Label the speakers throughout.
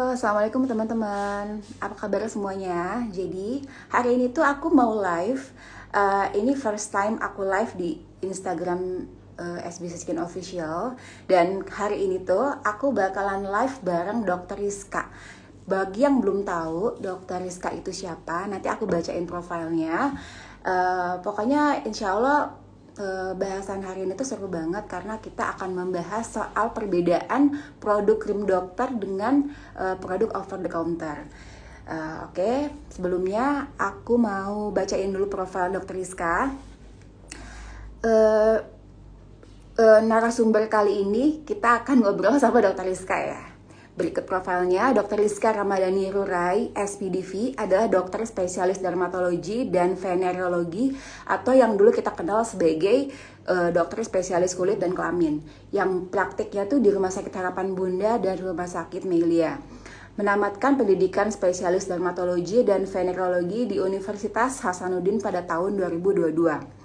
Speaker 1: Assalamualaikum teman-teman. Apa kabar semuanya? Jadi, hari ini tuh aku mau live. Ini first time aku live di Instagram SBC Skin Official. Dan hari ini tuh aku bakalan live bareng Dokter Rizka. Bagi yang belum tahu Dokter Rizka itu siapa, nanti aku bacain profilnya. Pokoknya insya Allah bahasan hari ini tuh seru banget karena kita akan membahas soal perbedaan produk krim dokter dengan produk over the counter. Oke, sebelumnya aku mau bacain dulu profil Dokter Rizka. Uh, Narasumber kali ini kita akan ngobrol sama Dokter Rizka ya. Berikut profilnya, Dr. Rizka Ramadhani Rurai, SPDV, adalah dokter spesialis dermatologi dan venerologi atau yang dulu kita kenal sebagai dokter spesialis kulit dan kelamin. Yang praktiknya tuh di Rumah Sakit Harapan Bunda dan Rumah Sakit Melia. Menamatkan pendidikan spesialis dermatologi dan venerologi di Universitas Hasanuddin pada tahun 2022.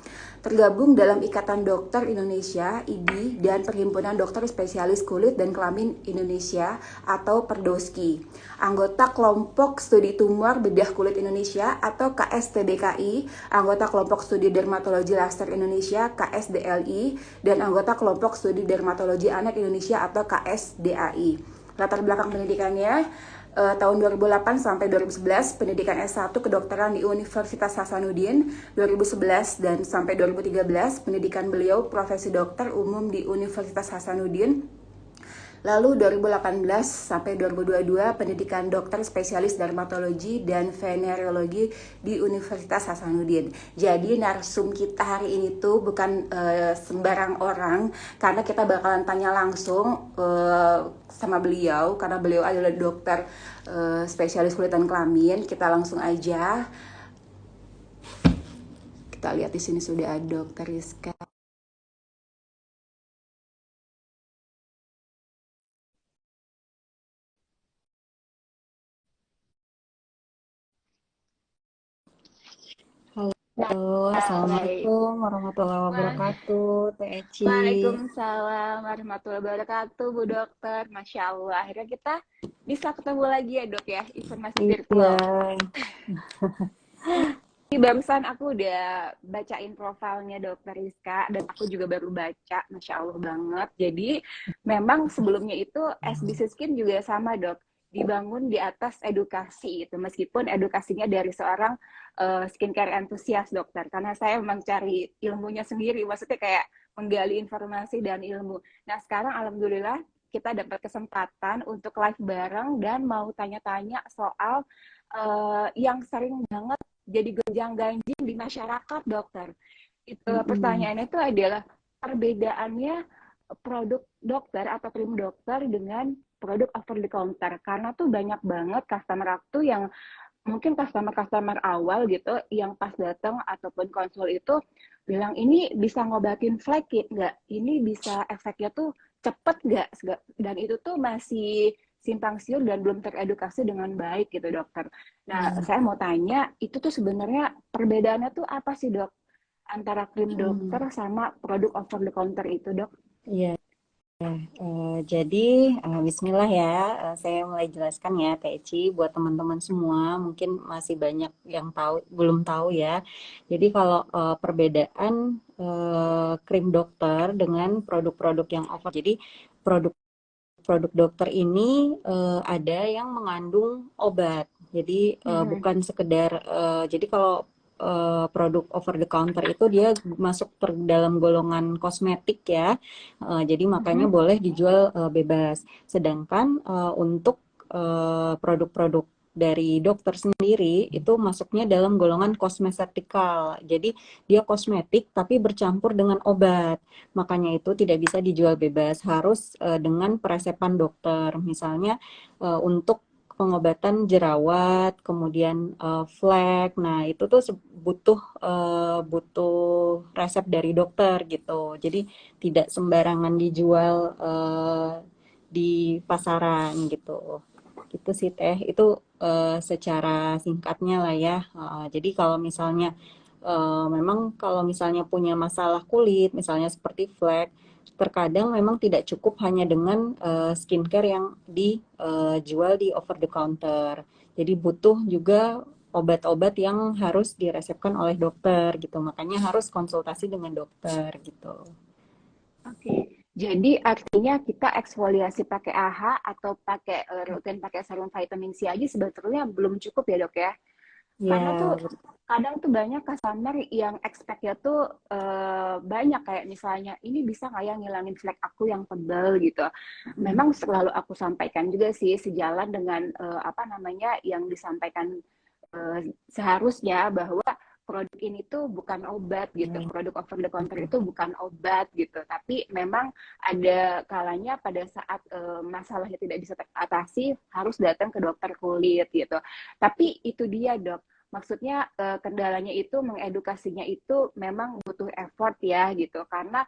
Speaker 1: Tergabung dalam Ikatan Dokter Indonesia (IDI) dan Perhimpunan Dokter Spesialis Kulit dan Kelamin Indonesia atau Perdoski. Anggota Kelompok Studi Tumor Bedah Kulit Indonesia atau KSTBKI, anggota Kelompok Studi Dermatologi Laser Indonesia (KSDLI), dan anggota Kelompok Studi Dermatologi Anak Indonesia atau KSDAI. Latar belakang pendidikannya tahun 2008 sampai 2011 pendidikan S1 kedokteran di Universitas Hasanuddin, 2011 dan sampai 2013 pendidikan beliau profesi dokter umum di Universitas Hasanuddin. Lalu 2018 sampai 2022 pendidikan dokter spesialis dermatologi dan venerologi di Universitas Hasanuddin. Jadi narsum kita hari ini tuh bukan sembarang orang karena kita bakalan tanya langsung sama beliau karena beliau adalah dokter spesialis kulit dan kelamin. Kita langsung aja. Kita lihat di sini sudah ada Dokter Rizka.
Speaker 2: Halo,
Speaker 1: Baik.
Speaker 2: Assalamualaikum warahmatullahi wabarakatuh, Teh Eci.
Speaker 1: Waalaikumsalam warahmatullahi wabarakatuh, Bu Dokter. Masya Allah, akhirnya kita bisa ketemu lagi ya dok ya, informasi
Speaker 2: Iya,
Speaker 1: virtual. Ini barusan aku udah bacain profilnya Dokter Rizka dan aku juga baru baca, Masya Allah banget. Jadi memang sebelumnya itu SBC Skin juga sama dok, dibangun di atas edukasi itu, meskipun edukasinya dari seorang skincare entusias dokter. Karena saya memang cari ilmunya sendiri, maksudnya kayak menggali informasi dan ilmu. Nah sekarang alhamdulillah kita dapat kesempatan untuk live bareng dan mau tanya-tanya soal yang sering banget jadi gonjang-ganjing di masyarakat, dokter. Itu pertanyaannya itu adalah perbedaannya produk dokter atau krim dokter dengan produk over the counter. Karena tuh banyak banget customer aku yang mungkin customer awal gitu yang pas datang ataupun konsul itu bilang ini bisa ngobatin flek nggak? Ini bisa efeknya tuh cepet nggak? Dan itu tuh masih simpang siur dan belum teredukasi dengan baik gitu dokter. Nah saya mau tanya itu tuh sebenarnya perbedaannya tuh apa sih dok antara krim dokter sama produk over the counter itu dok?
Speaker 2: iya. Jadi, Bismillah ya, saya mulai jelaskan ya, Teh Eci, buat teman-teman semua, mungkin masih banyak yang tahu, belum tahu ya. Jadi kalau perbedaan krim dokter dengan produk-produk yang over, jadi produk dokter ini ada yang mengandung obat. Jadi bukan sekedar jadi kalau produk over the counter itu dia masuk dalam golongan kosmetik ya. Jadi makanya boleh dijual bebas. Sedangkan untuk produk-produk dari dokter sendiri itu masuknya dalam golongan kosmetikal. Jadi dia kosmetik tapi bercampur dengan obat. Makanya itu tidak bisa dijual bebas, harus dengan peresepan dokter. Misalnya untuk pengobatan jerawat, kemudian flek. Nah, itu tuh butuh resep dari dokter gitu. Jadi tidak sembarangan dijual di pasaran gitu. Gitu sih Teh. Itu secara singkatnya lah ya. Jadi kalau misalnya memang kalau misalnya punya masalah kulit, misalnya seperti flek, terkadang memang tidak cukup hanya dengan skincare yang dijual di over the counter. Jadi butuh juga obat-obat yang harus diresepkan oleh dokter gitu. Makanya harus konsultasi dengan dokter gitu.
Speaker 1: Oke. Jadi artinya kita eksfoliasi pakai AHA atau pakai rutin pakai serum vitamin C aja sebetulnya belum cukup ya dok ya? Karena
Speaker 2: Ya,
Speaker 1: tuh kadang tuh banyak customer yang expect-nya tuh banyak kayak misalnya ini bisa nggak ya ngilangin flek aku yang tebal gitu. Memang selalu aku sampaikan juga sih sejalan dengan apa namanya yang disampaikan seharusnya bahwa produk ini tuh bukan obat gitu, produk over the counter itu bukan obat gitu, tapi memang ada kalanya pada saat masalahnya tidak bisa teratasi harus datang ke dokter kulit gitu. Tapi itu dia dok, maksudnya kendalanya itu mengedukasinya itu memang butuh effort ya gitu, karena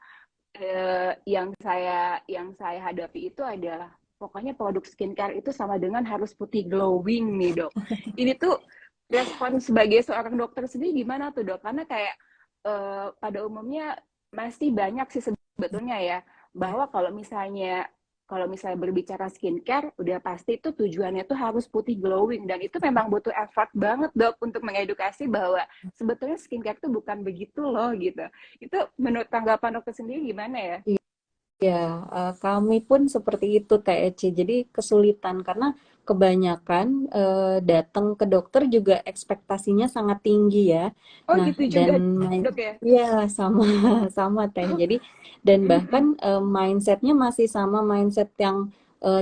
Speaker 1: yang saya hadapi itu adalah pokoknya produk skincare itu sama dengan harus putih glowing nih dok. Ini tuh respon sebagai seorang dokter sendiri gimana tuh dok? Karena kayak pada umumnya masih banyak sih sebetulnya ya bahwa kalau misalnya berbicara skincare udah pasti itu tujuannya tuh harus putih glowing dan itu memang butuh effort banget dok untuk mengedukasi bahwa sebetulnya skincare tuh bukan begitu loh gitu. Itu menurut tanggapan dokter sendiri gimana ya?
Speaker 2: ya, kami pun seperti itu Teh Eci. Jadi kesulitan karena kebanyakan datang ke dokter juga ekspektasinya sangat tinggi ya.
Speaker 1: Oh
Speaker 2: Nah,
Speaker 1: gitu juga
Speaker 2: dan
Speaker 1: dok ya?
Speaker 2: ya sama sama Teh. Jadi dan bahkan mindsetnya masih sama mindset yang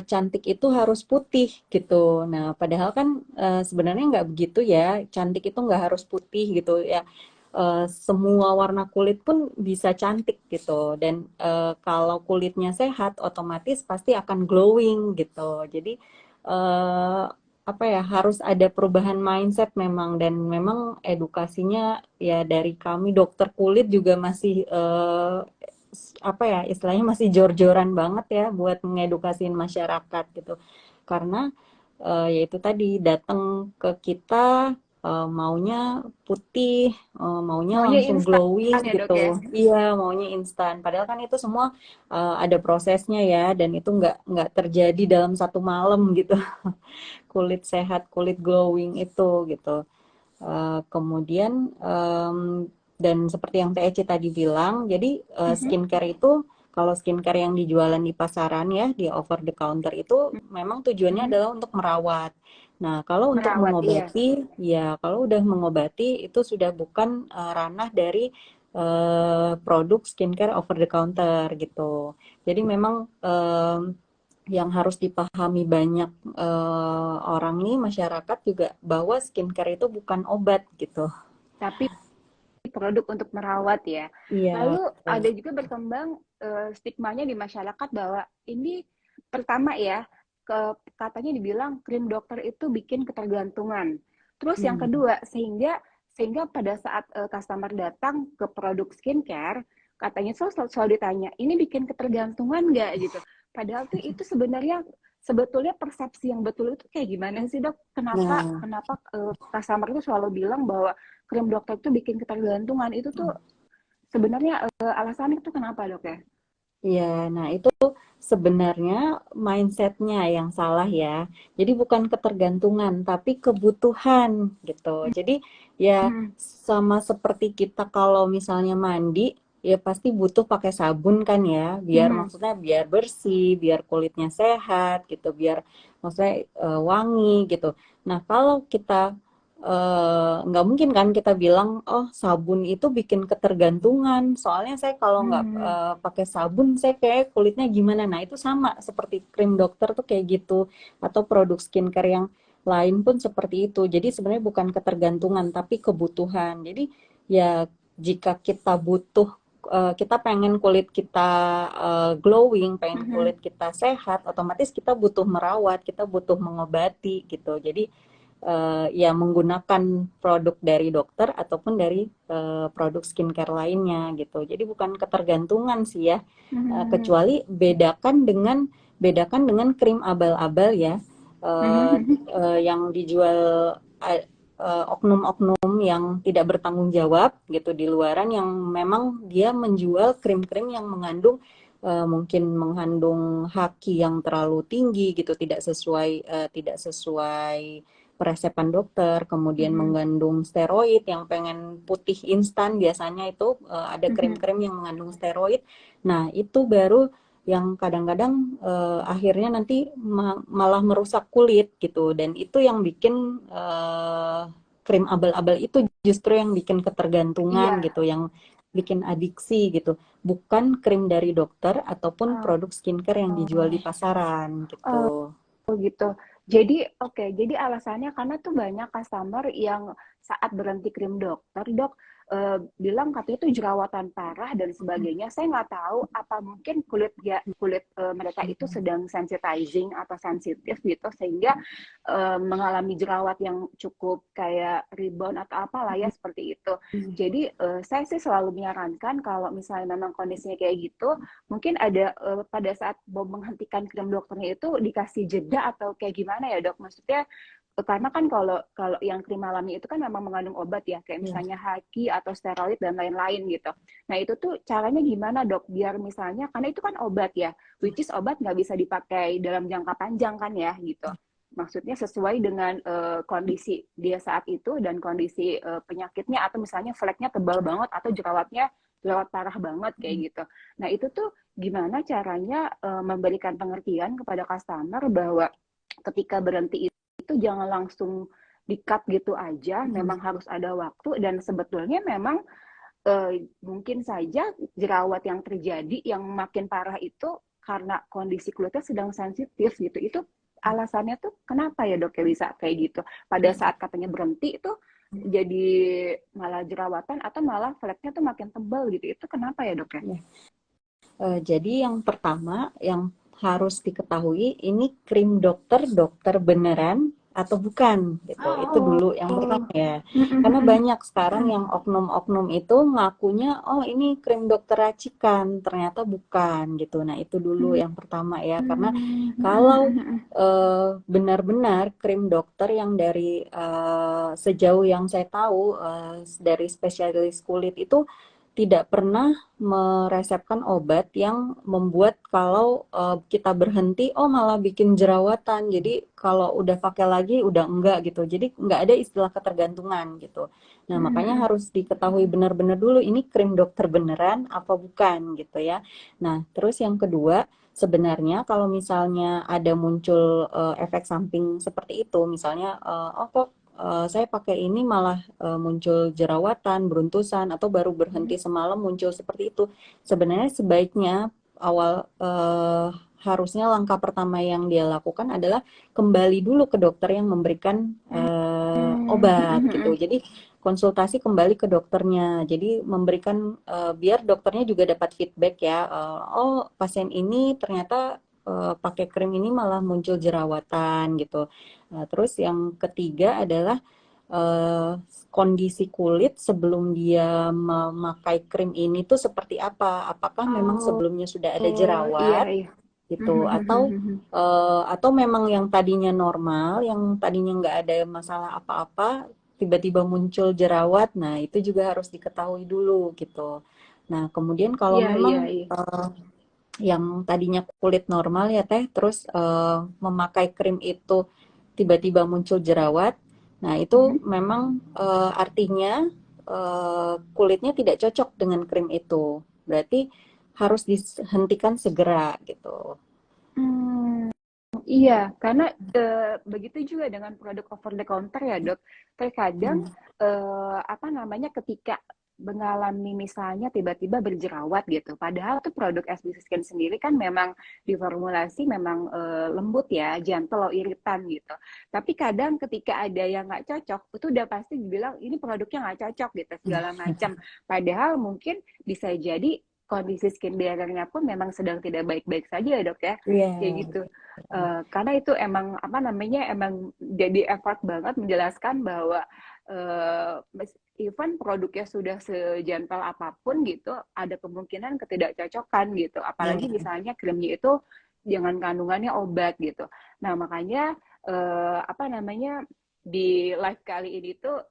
Speaker 2: cantik itu harus putih gitu. Nah, padahal kan sebenarnya nggak begitu ya. Cantik itu nggak harus putih gitu ya, semua warna kulit pun bisa cantik gitu dan kalau kulitnya sehat otomatis pasti akan glowing gitu. Jadi apa ya, harus ada perubahan mindset memang dan memang edukasinya ya dari kami dokter kulit juga masih apa ya, istilahnya masih jor-joran banget ya buat mengedukasi masyarakat gitu. Karena yaitu tadi datang ke kita maunya putih, maunya
Speaker 1: Maunya
Speaker 2: langsung
Speaker 1: instan
Speaker 2: glowing
Speaker 1: ya dok ya?
Speaker 2: gitu. Iya, maunya instan. Padahal kan itu semua ada prosesnya ya, dan itu nggak terjadi dalam satu malam gitu. Kulit sehat, kulit glowing itu gitu. Kemudian dan seperti yang Teh Eci tadi bilang, jadi skincare itu kalau skincare yang dijualan di pasaran ya, di over the counter itu memang tujuannya adalah untuk merawat. Nah, kalau untuk
Speaker 1: Merawat iya.
Speaker 2: mengobati, ya kalau udah mengobati itu sudah bukan ranah dari produk skincare over the counter gitu. Jadi memang yang harus dipahami banyak orang nih, masyarakat juga, bahwa skincare itu bukan obat gitu.
Speaker 1: Tapi produk untuk merawat ya.
Speaker 2: Iya,
Speaker 1: Lalu
Speaker 2: betul.
Speaker 1: ada juga berkembang stigmanya di masyarakat bahwa ini pertama ya, katanya dibilang krim dokter itu bikin ketergantungan. Terus yang
Speaker 2: Hmm.
Speaker 1: kedua, sehingga pada saat customer datang ke produk skincare, katanya selalu ditanya, ini bikin ketergantungan nggak gitu. Padahal tuh itu sebetulnya persepsi yang betul itu kayak gimana sih dok? Kenapa
Speaker 2: Nah,
Speaker 1: kenapa customer itu selalu bilang bahwa krim dokter itu bikin ketergantungan itu tuh sebenarnya alasannya itu kenapa dok ya?
Speaker 2: ya, nah itu sebenarnya mindsetnya yang salah ya. Jadi bukan ketergantungan, tapi kebutuhan gitu. Jadi ya
Speaker 1: Hmm.
Speaker 2: sama seperti kita kalau misalnya mandi, ya pasti butuh pakai sabun kan ya, biar
Speaker 1: Hmm.
Speaker 2: maksudnya biar bersih, biar kulitnya sehat gitu, biar maksudnya wangi gitu. Nah, kalau kita nggak mungkin kan kita bilang, oh sabun itu bikin ketergantungan. Soalnya saya kalau nggak
Speaker 1: Hmm.
Speaker 2: pakai sabun, saya kayak kulitnya gimana. Nah itu sama seperti krim dokter tuh kayak gitu. Atau produk skincare yang lain pun seperti itu. Jadi sebenarnya bukan ketergantungan, tapi kebutuhan. Jadi ya jika kita butuh, kita pengen kulit kita glowing, pengen
Speaker 1: Hmm.
Speaker 2: kulit kita sehat, otomatis kita butuh merawat, kita butuh mengobati gitu. Jadi ya menggunakan produk dari dokter ataupun dari produk skincare lainnya gitu. Jadi bukan ketergantungan sih ya.
Speaker 1: Hmm.
Speaker 2: Kecuali bedakan dengan krim abal-abal ya, eh,
Speaker 1: Hmm.
Speaker 2: yang dijual oknum-oknum yang tidak bertanggung jawab gitu di luaran, yang memang dia menjual krim-krim yang mengandung mungkin mengandung haki yang terlalu tinggi gitu, tidak sesuai peresepan dokter, kemudian
Speaker 1: Mhm.
Speaker 2: mengandung steroid yang pengen putih instan, biasanya itu ada
Speaker 1: Mhm.
Speaker 2: krim-krim yang mengandung steroid. Nah, itu baru yang kadang-kadang akhirnya nanti malah merusak kulit gitu, dan itu yang bikin krim abal-abal itu justru yang bikin ketergantungan
Speaker 1: Iya.
Speaker 2: gitu, yang bikin adiksi gitu, bukan krim dari dokter ataupun
Speaker 1: Oh,
Speaker 2: produk skincare yang dijual di pasaran
Speaker 1: oh,
Speaker 2: gitu.
Speaker 1: oh gitu. Jadi oke, jadi alasannya karena tuh banyak customer yang saat berhenti krim dokter, dok bilang katanya itu jerawatan parah dan sebagainya. Saya nggak tahu apa mungkin kulit mereka itu sedang sensitizing atau sensitif gitu sehingga mengalami jerawat yang cukup kayak rebound atau apalah ya seperti itu. Jadi saya sih selalu menyarankan kalau misalnya memang kondisinya kayak gitu, mungkin ada pada saat mau menghentikan krim dokternya itu dikasih jeda atau kayak gimana ya dok? Maksudnya karena kan kalau kalau yang krim alami itu kan memang mengandung obat ya, kayak
Speaker 2: Ya.
Speaker 1: misalnya haki atau steroid dan lain-lain gitu. Nah itu tuh caranya gimana dok? Biar misalnya karena itu kan obat ya, which is obat nggak bisa dipakai dalam jangka panjang kan ya gitu. Maksudnya sesuai dengan kondisi dia saat itu dan kondisi penyakitnya atau misalnya fleknya tebal banget atau jerawatnya jerawat parah banget kayak gitu. Nah itu tuh gimana caranya memberikan pengertian kepada customer bahwa ketika berhenti itu jangan langsung di-cut gitu aja, memang harus ada waktu dan sebetulnya memang mungkin saja jerawat yang terjadi yang makin parah itu karena kondisi kulitnya sedang sensitif gitu. Itu alasannya tuh kenapa ya dok ya bisa kayak gitu? Pada saat katanya berhenti itu jadi malah jerawatan atau malah fleknya tuh makin tebal gitu. Itu kenapa ya dok ya?
Speaker 2: Ya. Jadi yang pertama yang harus diketahui, ini krim dokter dokter beneran atau bukan gitu. Itu
Speaker 1: Oh,
Speaker 2: dulu yang pertama ya. Karena
Speaker 1: mm-mm.
Speaker 2: banyak sekarang yang oknum-oknum itu ngakunya oh ini krim dokter racikan, ternyata bukan gitu. Nah, itu dulu yang pertama ya. Karena kalau benar-benar krim dokter yang dari sejauh yang saya tahu dari spesialis kulit itu tidak pernah meresepkan obat yang membuat kalau kita berhenti, oh malah bikin jerawatan. Jadi kalau udah pakai lagi udah enggak gitu. Jadi nggak ada istilah ketergantungan gitu. Nah makanya harus diketahui benar-benar dulu ini krim dokter beneran apa bukan gitu ya. Nah terus yang kedua, sebenarnya kalau misalnya ada muncul efek samping seperti itu, misalnya oh kok saya pakai ini malah muncul jerawatan, beruntusan, atau baru berhenti semalam muncul seperti itu. Sebenarnya sebaiknya awal harusnya langkah pertama yang dia lakukan adalah kembali dulu ke dokter yang memberikan obat gitu. Jadi konsultasi kembali ke dokternya. Jadi memberikan biar dokternya juga dapat feedback ya. Oh pasien ini ternyata pakai krim ini malah muncul jerawatan gitu. Nah, terus yang ketiga adalah eh, kondisi kulit sebelum dia memakai krim ini tuh seperti apa? Apakah memang
Speaker 1: Oh,
Speaker 2: sebelumnya sudah ada
Speaker 1: iya
Speaker 2: jerawat
Speaker 1: iya.
Speaker 2: gitu, atau memang yang tadinya normal, yang tadinya nggak ada masalah apa-apa, tiba-tiba muncul jerawat. Nah, itu juga harus diketahui dulu gitu. Nah, kemudian kalau
Speaker 1: Iya iya
Speaker 2: memang
Speaker 1: iya.
Speaker 2: yang tadinya kulit normal ya Teh, terus memakai krim itu tiba-tiba muncul jerawat. Nah, itu memang artinya kulitnya tidak cocok dengan krim itu. Berarti harus dihentikan segera gitu.
Speaker 1: Hmm, iya, karena begitu juga dengan produk over the counter ya dok. Terkadang
Speaker 2: Hmm.
Speaker 1: apa namanya ketika mengalami misalnya tiba-tiba berjerawat gitu. Padahal tuh produk SB Skin sendiri kan memang diformulasi memang lembut ya, gentle, iritan gitu. Tapi kadang ketika ada yang nggak cocok, itu udah pasti dibilang ini produknya nggak cocok gitu segala macam. Padahal mungkin bisa jadi kondisi skin barrier-nya pun memang sedang tidak baik-baik saja ya dok ya,
Speaker 2: Iya.
Speaker 1: kayak gitu. Karena itu emang apa namanya emang jadi effort banget menjelaskan bahwa uh, even produknya sudah sejantal apapun gitu, ada kemungkinan ketidakcocokan gitu. Apalagi
Speaker 2: Iya.
Speaker 1: misalnya krimnya itu jangan kandungannya obat gitu. Nah makanya apa namanya di live kali ini tuh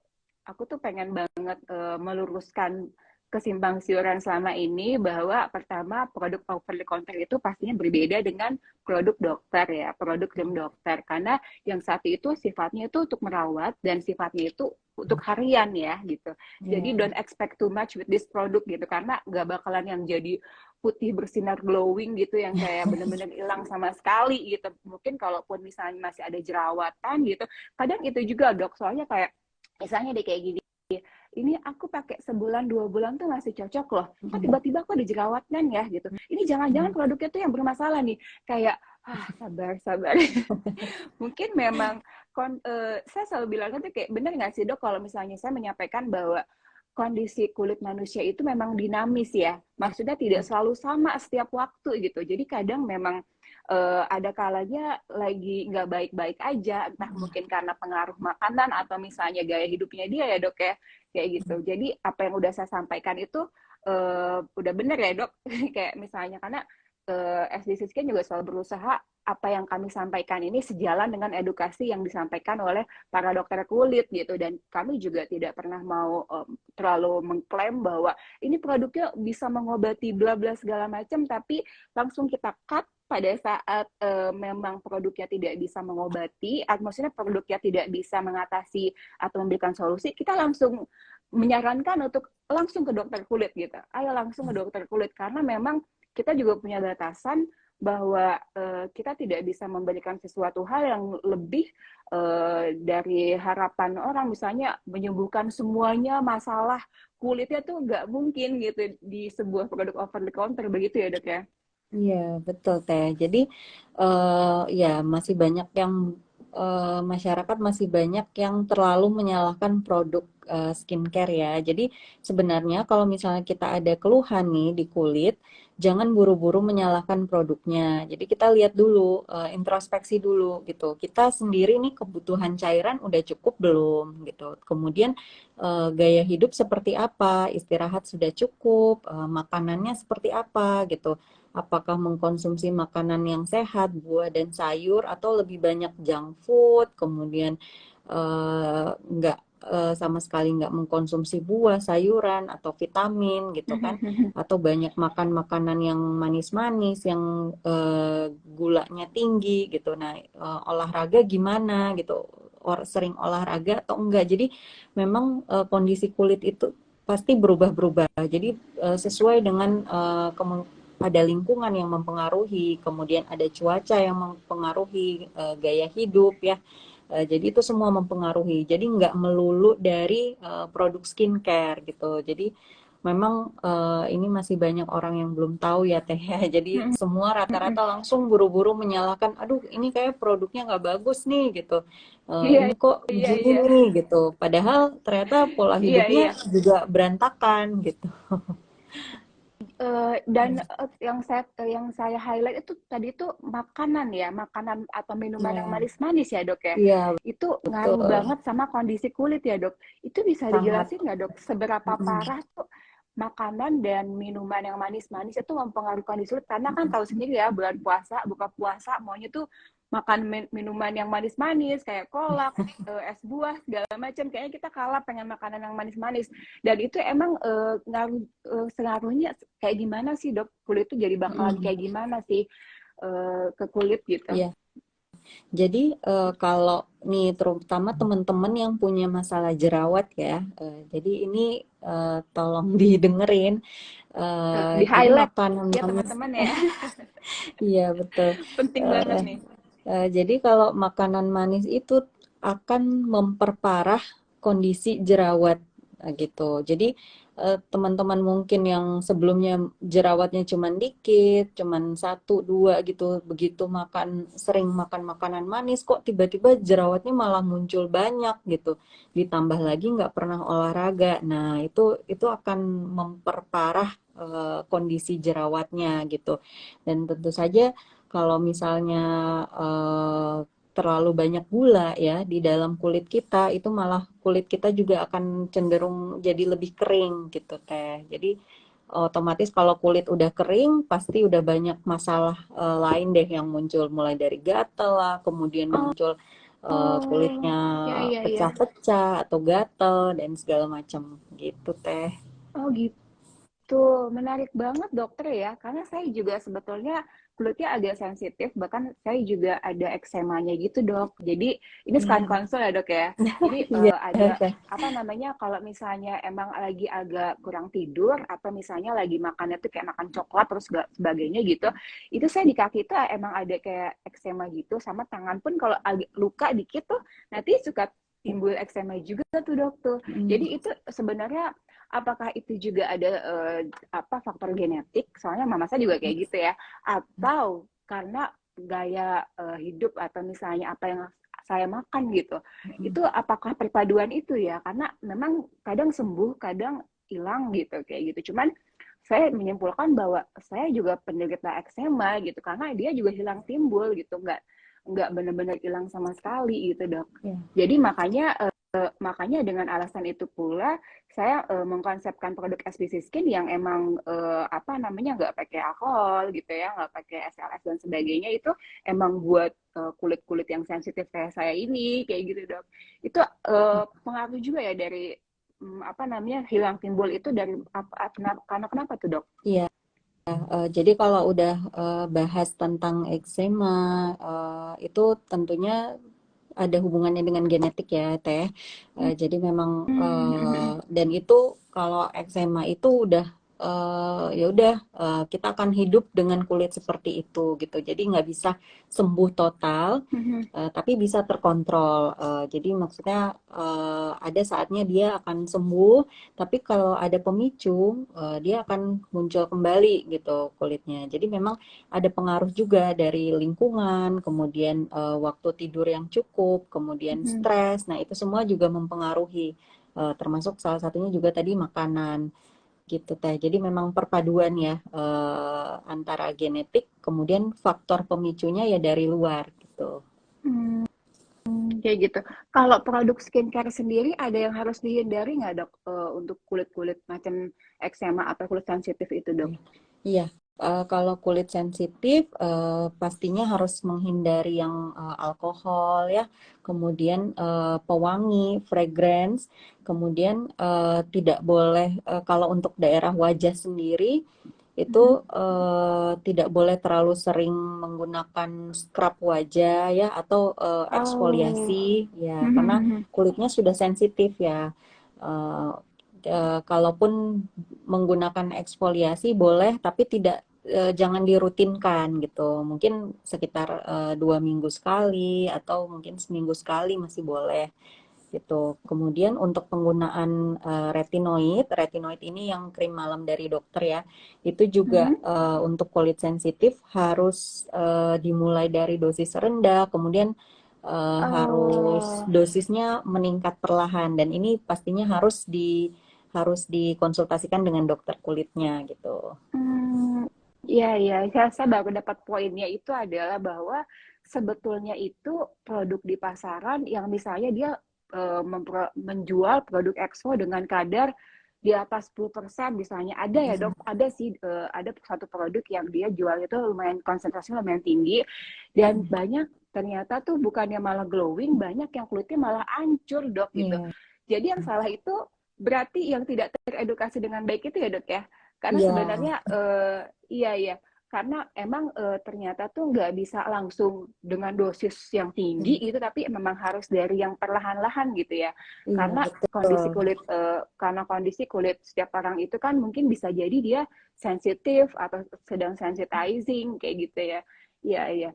Speaker 1: aku tuh pengen banget meluruskan kesimpang siuran selama ini bahwa pertama produk over the counter itu pastinya berbeda dengan produk dokter ya, produk krim dokter. Karena yang satu itu sifatnya itu untuk merawat dan sifatnya itu untuk harian ya gitu. Jadi
Speaker 2: Iya.
Speaker 1: don't expect too much with this product gitu karena gak bakalan yang jadi putih bersinar glowing gitu yang kayak bener-bener hilang sama sekali gitu. Mungkin kalaupun misalnya masih ada jerawatan gitu, kadang itu juga dok. Soalnya kayak misalnya deh kayak gini, ini aku pakai sebulan 2 bulan tuh masih cocok loh, kok tiba-tiba aku ada jerawatan ya gitu, ini jangan-jangan produknya tuh yang bermasalah nih, kayak sabar mungkin memang saya selalu bilang nanti kayak bener nggak sih dok kalau misalnya saya menyampaikan bahwa kondisi kulit manusia itu memang dinamis ya, maksudnya tidak selalu sama setiap waktu gitu, jadi kadang memang ada kalanya lagi nggak baik-baik aja, entah mungkin karena pengaruh makanan atau misalnya gaya hidupnya dia ya dok ya, kayak gitu. Jadi apa yang udah saya sampaikan itu udah bener ya dok, kayak misalnya karena SDC Skin juga selalu berusaha apa yang kami sampaikan ini sejalan dengan edukasi yang disampaikan oleh para dokter kulit gitu, dan kami juga tidak pernah mau terlalu mengklaim bahwa ini produknya bisa mengobati bla bla segala macam, tapi langsung kita cut pada saat memang produknya tidak bisa mengobati, maksudnya produknya tidak bisa mengatasi atau memberikan solusi, kita langsung menyarankan untuk langsung ke dokter kulit gitu. Ayo langsung ke dokter kulit karena memang kita juga punya batasan bahwa kita tidak bisa memberikan sesuatu hal yang lebih dari harapan orang, misalnya menyembuhkan semuanya masalah kulitnya tuh nggak mungkin gitu di sebuah produk over the counter, begitu ya dok ya?
Speaker 2: Iya, betul Teh. Jadi ya masih banyak yang masyarakat masih banyak yang terlalu menyalahkan produk skincare ya. Jadi sebenarnya kalau misalnya kita ada keluhan nih di kulit, jangan buru-buru menyalahkan produknya. Jadi kita lihat dulu, introspeksi dulu gitu. Kita sendiri nih kebutuhan cairan udah cukup belum gitu. Kemudian gaya hidup seperti apa, istirahat sudah cukup, makanannya seperti apa gitu. Apakah mengkonsumsi makanan yang sehat, buah dan sayur, atau lebih banyak junk food, kemudian nggak sama sekali nggak mengkonsumsi buah, sayuran, atau vitamin gitu kan, atau banyak makan makanan yang manis-manis, yang gulanya tinggi gitu. Nah, olahraga gimana gitu, sering olahraga atau enggak. Jadi memang kondisi kulit itu pasti berubah-berubah. Jadi sesuai dengan ada lingkungan yang mempengaruhi, kemudian ada cuaca yang mempengaruhi, gaya hidup ya. Jadi itu semua mempengaruhi. Jadi nggak melulu dari produk skincare gitu. Jadi memang ini masih banyak orang yang belum tahu ya Teh ya. Jadi semua rata-rata langsung buru-buru menyalahkan, aduh ini kayak produknya nggak bagus nih gitu.
Speaker 1: Iya,
Speaker 2: Ini kok
Speaker 1: iya,
Speaker 2: begini
Speaker 1: iya,
Speaker 2: nih gitu. Padahal ternyata pola
Speaker 1: iya, iya.
Speaker 2: hidupnya juga berantakan gitu.
Speaker 1: Dan yang saya highlight itu tadi itu makanan ya, makanan atau minuman yang
Speaker 2: Ya,
Speaker 1: manis-manis ya dok ya.
Speaker 2: iya
Speaker 1: Itu ngaruh
Speaker 2: betul.
Speaker 1: banget sama kondisi kulit ya dok. Itu bisa
Speaker 2: Sangat.
Speaker 1: dijelasin nggak dok, seberapa parah tuh makanan dan minuman yang manis-manis itu mempengaruhi kondisi kulit? Karena kan tahu sendiri ya, bulan puasa, buka puasa, maunya tuh makan minuman yang manis-manis kayak kolak, es buah segala macam. Kayaknya kita kalah pengen makanan yang manis-manis. Dan itu emang ngaruhnya kayak gimana sih dok? Kulit itu jadi bakalan kayak gimana sih ke kulit gitu?
Speaker 2: Iya. Jadi kalau nih terutama teman-teman yang punya masalah jerawat ya, jadi ini tolong didengerin.
Speaker 1: Di
Speaker 2: Jadi
Speaker 1: highlight
Speaker 2: makanan
Speaker 1: ya
Speaker 2: manis,
Speaker 1: teman-teman ya.
Speaker 2: iya betul.
Speaker 1: Penting banget
Speaker 2: Eh,
Speaker 1: nih.
Speaker 2: jadi kalau makanan manis itu akan memperparah kondisi jerawat gitu. Jadi teman-teman mungkin yang sebelumnya jerawatnya cuman dikit, cuman satu dua gitu, begitu sering makan makanan manis kok tiba-tiba jerawatnya malah muncul banyak gitu. Ditambah lagi nggak pernah olahraga. Nah, itu akan memperparah kondisi jerawatnya gitu. Dan tentu saja kalau misalnya eh, terlalu banyak gula ya di dalam kulit kita, itu malah kulit kita juga akan cenderung jadi lebih kering gitu Teh. Jadi otomatis kalau kulit udah kering pasti udah banyak masalah lain deh yang muncul, mulai dari gatal lah, kemudian muncul
Speaker 1: Oh,
Speaker 2: kulitnya
Speaker 1: ya ya ya.
Speaker 2: pecah-pecah atau gatal dan segala macam gitu Teh.
Speaker 1: Oh gitu. gitu, menarik banget dokter ya, karena saya juga sebetulnya kulitnya agak sensitif, bahkan saya juga ada eksemanya gitu dok. Jadi ini sekalian konsul ya dok ya. Jadi
Speaker 2: Iya,
Speaker 1: ada
Speaker 2: Teh.
Speaker 1: apa namanya kalau misalnya emang lagi agak kurang tidur atau misalnya lagi makannya tuh kayak makan coklat terus sebagainya gitu, itu saya di kaki tuh emang ada kayak eksema gitu, sama tangan pun kalau agak luka dikit tuh nanti suka timbul eksema juga tuh dok tuh.
Speaker 2: Mm,
Speaker 1: Jadi itu sebenarnya apakah itu juga ada apa faktor genetik? Soalnya mama saya juga kayak gitu ya. Atau karena gaya hidup atau misalnya apa yang saya makan gitu.
Speaker 2: mm,
Speaker 1: Itu apakah perpaduan itu ya? Karena memang kadang sembuh, kadang hilang gitu kayak gitu. Cuman saya menyimpulkan bahwa saya juga penderita eksema gitu karena dia juga hilang timbul gitu, nggak benar-benar hilang sama sekali gitu dok.
Speaker 2: ya.
Speaker 1: Jadi makanya dengan alasan itu pula saya mengkonsepkan produk SPC Skin yang emang apa namanya nggak pakai alkohol gitu ya, nggak pakai SLS dan sebagainya, itu emang buat kulit-kulit yang sensitif kayak saya ini kayak gitu dok. Itu pengaruh juga ya dari apa namanya hilang timbul itu dari apa karena kenapa tuh dok?
Speaker 2: Iya. Jadi kalau udah bahas tentang eksema, itu tentunya ada hubungannya dengan genetik ya, Teh. Jadi memang dan itu kalau eksema itu udah ya udah kita akan hidup dengan kulit seperti itu gitu. Jadi nggak bisa sembuh total, tapi bisa terkontrol. Jadi maksudnya ada saatnya dia akan sembuh, tapi kalau ada pemicu, dia akan muncul kembali gitu kulitnya. Jadi memang ada pengaruh juga dari lingkungan, kemudian waktu tidur yang cukup, kemudian stres. Nah, itu semua juga mempengaruhi, termasuk salah satunya juga tadi makanan gitu teh. Jadi memang perpaduan ya antara genetik, kemudian faktor pemicunya ya dari luar gitu.
Speaker 1: Kayak gitu. Kalau produk skincare sendiri ada yang harus dihindari nggak dok untuk kulit-kulit macam eksema atau kulit sensitif itu dok?
Speaker 2: Iya, kalau kulit sensitif pastinya harus menghindari yang alkohol ya, kemudian pewangi, fragrance, kemudian tidak boleh kalau untuk daerah wajah sendiri itu tidak boleh terlalu sering menggunakan scrub wajah ya atau
Speaker 1: Oh.
Speaker 2: eksfoliasi ya karena kulitnya sudah sensitif ya. Eh, Kalaupun menggunakan eksfoliasi boleh, tapi tidak jangan dirutinkan gitu. Mungkin sekitar 2 minggu sekali atau mungkin seminggu sekali masih boleh gitu. Kemudian untuk penggunaan retinoid ini yang krim malam dari dokter ya, itu juga untuk kulit sensitif harus dimulai dari dosis rendah, kemudian harus
Speaker 1: Oh.
Speaker 2: dosisnya meningkat perlahan dan ini pastinya harus dikonsultasikan dengan dokter kulitnya gitu.
Speaker 1: Hmm, iya, iya. Saya baru dapat poinnya itu adalah bahwa sebetulnya itu produk di pasaran yang misalnya dia menjual produk EXO dengan kadar di atas 10% misalnya. Ada ya dok, ada sih, ada satu produk yang dia jual itu lumayan konsentrasinya lumayan tinggi dan banyak ternyata tuh bukannya malah glowing, banyak yang kulitnya malah hancur dok gitu.
Speaker 2: Iya,
Speaker 1: Jadi yang salah itu berarti yang tidak teredukasi dengan baik itu ya dok ya. Karena
Speaker 2: iya,
Speaker 1: sebenarnya iya ya, karena emang ternyata tuh nggak bisa langsung dengan dosis yang tinggi gitu, tapi memang harus dari yang perlahan-lahan gitu ya.
Speaker 2: iya
Speaker 1: Karena
Speaker 2: betul.
Speaker 1: karena kondisi kulit setiap orang itu kan mungkin bisa jadi dia sensitif atau sedang sensitizing kayak gitu ya. Iya iya.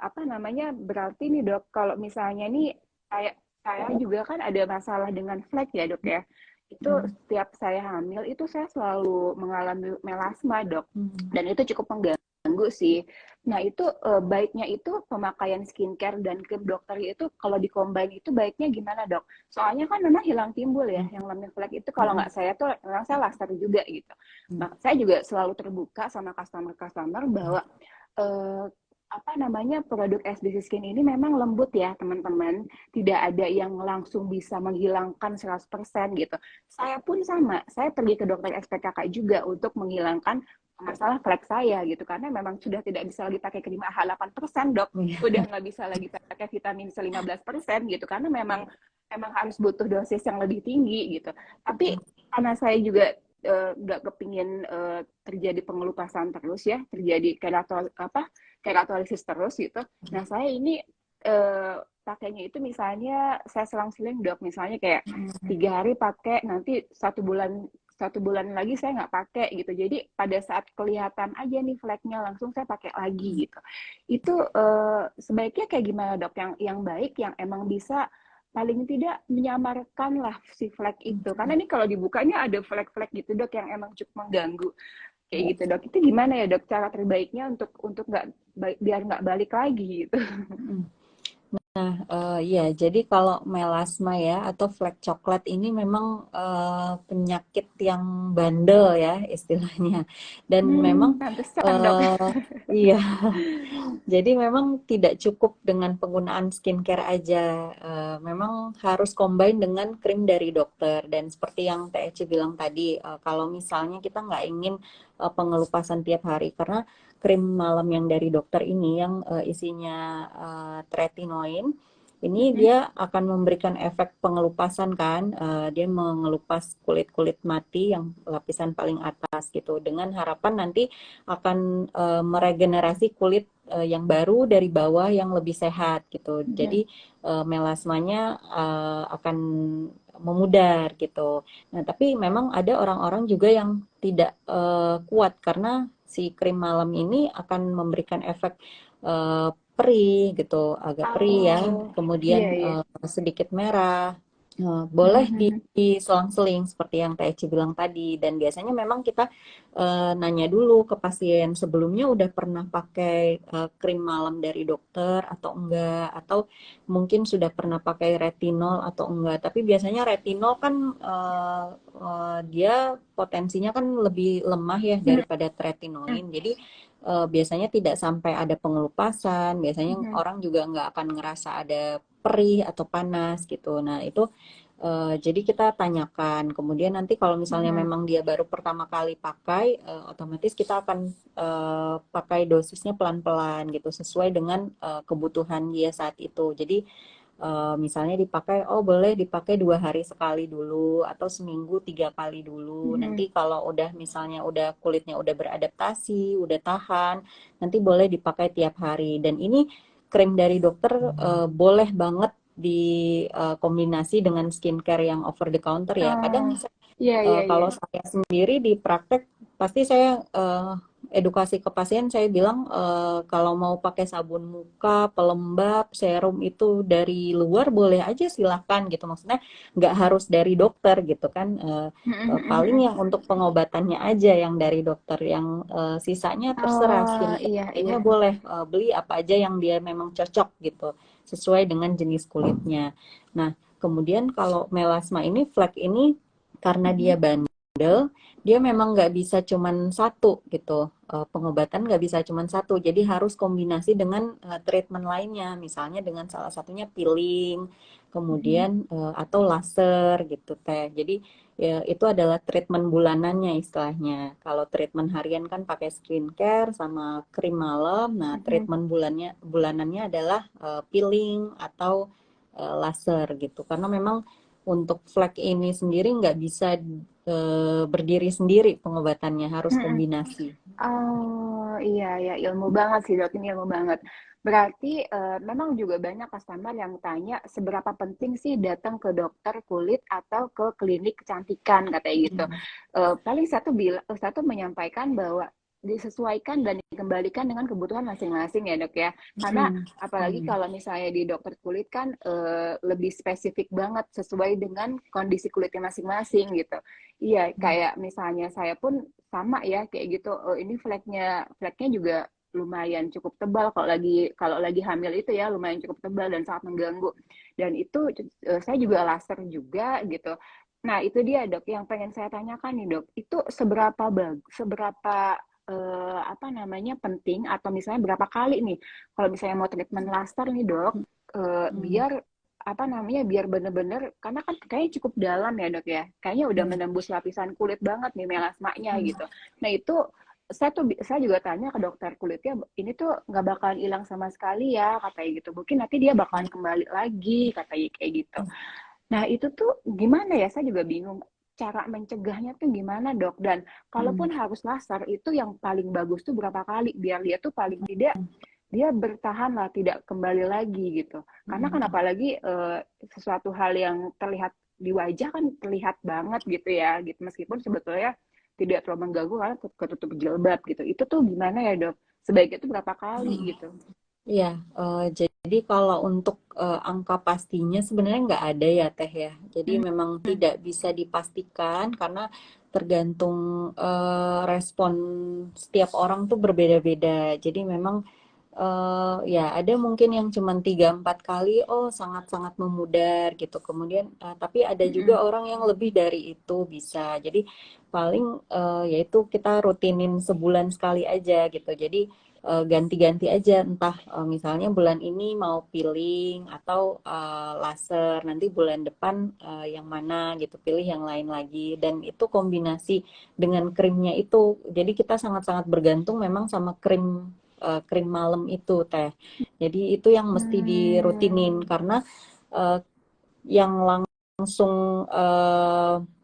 Speaker 1: Apa namanya? Berarti nih dok, kalau misalnya nih kayak saya juga kan ada masalah dengan flek ya dok ya. Itu
Speaker 2: Hmm,
Speaker 1: setiap saya hamil itu saya selalu mengalami melasma dok,
Speaker 2: hmm.
Speaker 1: dan itu cukup mengganggu sih. Nah itu baiknya itu pemakaian skincare dan krim dokter itu kalau dikombin itu baiknya gimana dok? Soalnya kan memang hilang timbul ya, yang lemah flek itu kalau nggak saya tuh memang saya laster juga gitu. Nah, saya juga selalu terbuka sama customer-customer bahwa eh, apa namanya produk SBC Skin ini memang lembut ya teman-teman, tidak ada yang langsung bisa menghilangkan 100% gitu. Saya pun sama, saya pergi ke dokter SPKK juga untuk menghilangkan masalah flek saya gitu, karena memang sudah tidak bisa lagi pakai krim AH 8% dok,
Speaker 2: Iya.
Speaker 1: udah nggak bisa lagi pakai vitamin C 15% gitu, karena memang memang harus butuh dosis yang lebih tinggi gitu. Tapi karena saya juga nggak kepingin terjadi pengelupasan terus ya, terjadi keratolisis terus gitu. Nah saya ini pakainya itu misalnya saya selang-seling dok, misalnya kayak 3 hari pakai, nanti 1 bulan lagi saya nggak pakai gitu. Jadi pada saat kelihatan aja nih fleknya langsung saya pakai lagi gitu. Itu sebaiknya kayak gimana dok? Yang baik, yang emang bisa paling tidak menyamarkan lah si flek itu. Karena ini kalau dibukanya ada flek-flek gitu dok yang emang cukup mengganggu kayak gitu dok. Itu gimana ya dok cara terbaiknya untuk nggak biar nggak balik lagi gitu?
Speaker 2: Iya, jadi kalau melasma ya atau flek coklat ini memang penyakit yang bandel ya istilahnya. Dan memang
Speaker 1: Pantesan dok.
Speaker 2: iya, jadi memang tidak cukup dengan penggunaan skincare aja. Memang harus combine dengan krim dari dokter. Dan seperti yang Teh Eci bilang tadi, kalau misalnya kita nggak ingin pengelupasan tiap hari, karena krim malam yang dari dokter ini yang isinya tretinoin, ini dia akan memberikan efek pengelupasan kan, dia mengelupas kulit-kulit mati yang lapisan paling atas gitu, dengan harapan nanti akan meregenerasi kulit yang baru dari bawah yang lebih sehat gitu. Jadi melasmanya akan memudar gitu. Nah, tapi memang ada orang-orang juga yang tidak kuat karena si krim malam ini akan memberikan efek perih gitu, agak perih ya,
Speaker 1: Oh,
Speaker 2: kemudian
Speaker 1: iya iya.
Speaker 2: sedikit merah. Boleh diselang-seling seperti yang Teh Eci bilang tadi, dan biasanya memang kita nanya dulu ke pasien sebelumnya udah pernah pakai krim malam dari dokter atau enggak, atau mungkin sudah pernah pakai retinol atau enggak. Tapi biasanya retinol kan dia potensinya kan lebih lemah ya daripada tretinoin, jadi biasanya tidak sampai ada pengelupasan, biasanya orang juga nggak akan ngerasa ada perih atau panas gitu. Nah itu jadi kita tanyakan, kemudian nanti kalau misalnya memang dia baru pertama kali pakai, otomatis kita akan pakai dosisnya pelan-pelan gitu, sesuai dengan kebutuhan dia saat itu. Jadi misalnya dipakai, oh boleh dipakai 2 hari sekali dulu, atau seminggu 3 kali dulu. Nanti kalau udah misalnya udah kulitnya udah beradaptasi, udah tahan, nanti boleh dipakai tiap hari. Dan ini krim dari dokter boleh banget dikombinasi dengan skincare yang over the counter ya.
Speaker 1: Oh,
Speaker 2: Kadang
Speaker 1: iya iya iya.
Speaker 2: kalau saya sendiri di praktek pasti saya edukasi ke pasien, saya bilang kalau mau pakai sabun muka, pelembab, serum itu dari luar boleh aja silahkan gitu. Maksudnya nggak harus dari dokter gitu kan. Paling yang untuk pengobatannya aja yang dari dokter, yang sisanya terserah
Speaker 1: Oh, iya iya.
Speaker 2: skincare-nya boleh beli apa aja yang dia memang cocok gitu, sesuai dengan jenis kulitnya. Nah, kemudian kalau melasma ini, flek ini, karena dia bandel, dia memang nggak bisa cuman satu gitu, pengobatan nggak bisa cuman satu, jadi harus kombinasi dengan treatment lainnya, misalnya dengan salah satunya peeling, kemudian atau laser gitu Teh. Jadi ya, itu adalah treatment bulanannya istilahnya. Kalau treatment harian kan pakai skincare sama krim malam. Nah, treatment bulanannya adalah peeling atau laser gitu. Karena memang untuk flek ini sendiri nggak bisa berdiri sendiri, pengobatannya harus kombinasi.
Speaker 1: Oh, iya ya, ilmu banget sih dok, ini ilmu banget. Berarti memang juga banyak customer yang tanya seberapa penting sih datang ke dokter kulit atau ke klinik kecantikan katanya gitu. Paling satu menyampaikan bahwa disesuaikan dan dikembalikan dengan kebutuhan masing-masing ya dok ya. Karena apalagi kalau misalnya di dokter kulit kan lebih spesifik banget sesuai dengan kondisi kulitnya masing-masing gitu. Iya, kayak misalnya saya pun sama ya kayak gitu. Oh, ini fleknya juga lumayan cukup tebal kalau lagi hamil itu ya lumayan cukup tebal dan sangat mengganggu. Dan itu saya juga laser juga gitu. Nah, itu dia dok yang pengen saya tanyakan nih dok. Itu seberapa apa namanya penting atau misalnya berapa kali nih kalau misalnya mau treatment laser nih dok biar apa namanya biar bener-bener karena kan kayaknya cukup dalam ya dok ya kayaknya udah menembus lapisan kulit banget nih melasmanya gitu. Nah itu saya juga tanya ke dokter kulitnya ini tuh nggak bakalan hilang sama sekali ya katanya gitu mungkin nanti dia bakalan kembali lagi katanya kayak gitu. Nah itu tuh gimana ya saya juga bingung cara mencegahnya tuh gimana dok? Dan kalaupun harus laser itu yang paling bagus tuh berapa kali biar dia tuh paling tidak dia bertahan lah, tidak kembali lagi gitu. Karena kan apalagi sesuatu hal yang terlihat di wajah kan terlihat banget gitu ya, gitu. Meskipun sebetulnya tidak terlalu mengganggu karena ketutup jilbab gitu. Itu tuh gimana ya dok? Sebaiknya itu berapa kali gitu?
Speaker 2: Iya, jadi kalau untuk angka pastinya sebenarnya nggak ada ya Teh ya. Jadi memang tidak bisa dipastikan karena tergantung respon setiap orang tuh berbeda-beda. Jadi memang ya ada mungkin yang cuma 3-4 kali, oh sangat-sangat memudar gitu. Kemudian tapi ada juga orang yang lebih dari itu bisa. Jadi paling yaitu kita rutinin sebulan sekali aja gitu. Jadi ganti-ganti aja, entah misalnya bulan ini mau peeling atau laser, nanti bulan depan yang mana gitu, pilih yang lain lagi. Dan itu kombinasi dengan krimnya itu, jadi kita sangat-sangat bergantung memang sama krim malam itu Teh. Jadi itu yang mesti dirutinin karena uh, yang langsung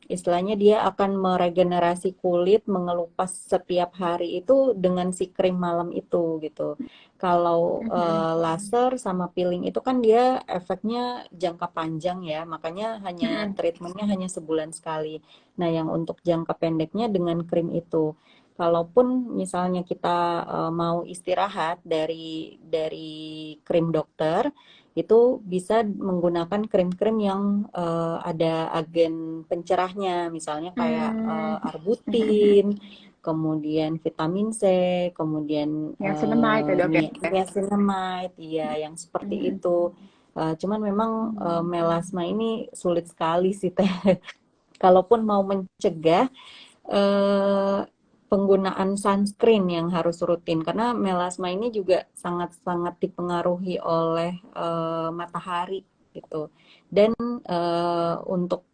Speaker 2: istilahnya dia akan meregenerasi kulit, mengelupas setiap hari itu dengan si krim malam itu gitu. Kalau laser sama peeling itu kan dia efeknya jangka panjang ya, makanya treatmentnya hanya sebulan sekali. Nah, yang untuk jangka pendeknya dengan krim itu. Kalaupun misalnya kita mau istirahat dari krim dokter, itu bisa menggunakan krim-krim yang ada agen pencerahnya, misalnya kayak arbutin, kemudian vitamin C, kemudian
Speaker 1: Niacinamide ya dok ya?
Speaker 2: niacinamide, iya yang seperti itu. Cuman memang melasma ini sulit sekali sih Teh. Kalaupun mau mencegah, eh, penggunaan sunscreen yang harus rutin karena melasma ini juga sangat-sangat dipengaruhi oleh matahari gitu. Dan untuk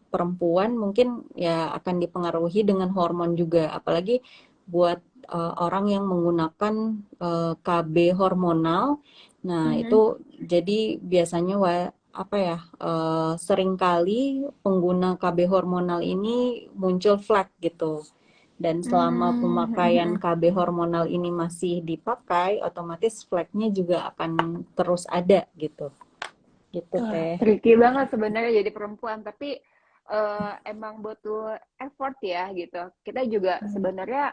Speaker 2: perempuan mungkin ya akan dipengaruhi dengan hormon juga, apalagi buat orang yang menggunakan KB hormonal. Nah, itu jadi biasanya apa ya, seringkali pengguna KB hormonal ini muncul flek gitu. Dan selama pemakaian KB hormonal ini masih dipakai, otomatis fleknya juga akan terus ada gitu. Gitu Teh.
Speaker 1: Tricky banget sebenarnya jadi perempuan, tapi emang butuh effort ya gitu. Kita juga sebenarnya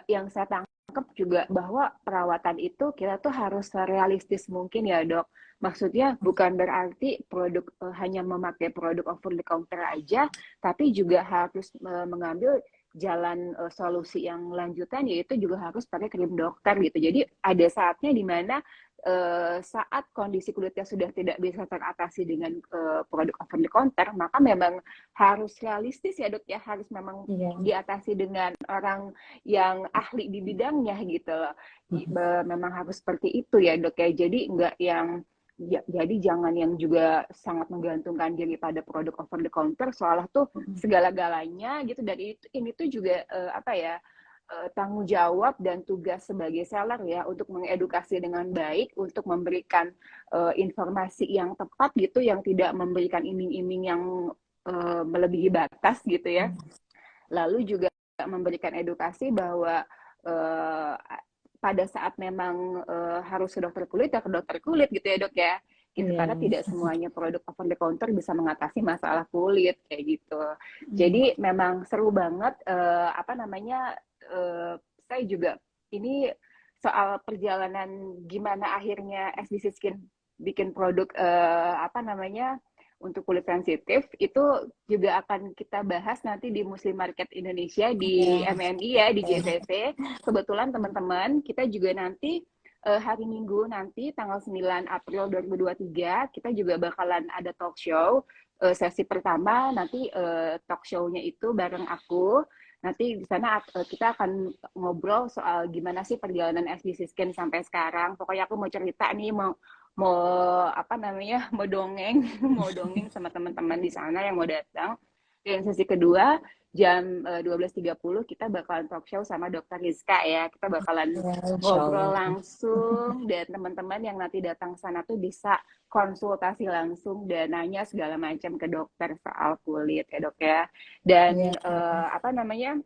Speaker 1: yang saya tangkap juga bahwa perawatan itu kita tuh harus realistis mungkin ya dok. Maksudnya bukan berarti produk hanya memakai produk over the counter aja, tapi juga harus mengambil jalan solusi yang lanjutan, yaitu juga harus pakai krim dokter gitu. Jadi ada saatnya di mana saat kondisi kulitnya sudah tidak bisa teratasi dengan produk over the counter, maka memang harus realistis ya dok ya, harus memang
Speaker 2: Iya.
Speaker 1: diatasi dengan orang yang ahli di bidangnya gitu loh. Memang harus seperti itu ya dok ya, jadi enggak yang jadi jangan yang juga sangat menggantungkan diri pada produk over the counter seolah tuh segala-galanya gitu. Dan ini tuh juga apa ya, tanggung jawab dan tugas sebagai seller ya untuk mengedukasi dengan baik, untuk memberikan informasi yang tepat gitu, yang tidak memberikan iming-iming yang melebihi batas gitu ya. Lalu juga memberikan edukasi bahwa uh, pada saat memang harus ke dokter kulit ya ke dokter kulit gitu ya dok ya, gitu.
Speaker 2: Iya.
Speaker 1: Karena tidak semuanya produk over the counter bisa mengatasi masalah kulit kayak gitu. Jadi memang seru banget apa namanya, saya juga ini soal perjalanan gimana akhirnya SBC Skin bikin produk apa namanya untuk kulit sensitif itu juga akan kita bahas nanti di Muslim Market Indonesia di
Speaker 2: Iya.
Speaker 1: MMI ya, di JCC. Kebetulan teman-teman kita juga nanti hari Minggu nanti tanggal 9 April 2023 kita juga bakalan ada talk show. Sesi pertama nanti talk show-nya itu bareng aku. Nanti di sana kita akan ngobrol soal gimana sih perjalanan SBC Skin sampai sekarang. Pokoknya aku mau cerita nih, mau apa namanya, mau dongeng mau dongeng sama teman-teman di sana yang mau datang. Dan sesi kedua jam 12.30 kita bakalan talk show sama Dokter Rizka ya. Kita bakalan
Speaker 2: Ya, insya
Speaker 1: ngobrol
Speaker 2: Allah.
Speaker 1: langsung, dan teman-teman yang nanti datang sana tuh bisa konsultasi langsung dan nanya segala macam ke dokter soal kulit ya dok ya.
Speaker 2: Iya,
Speaker 1: Dan apa namanya,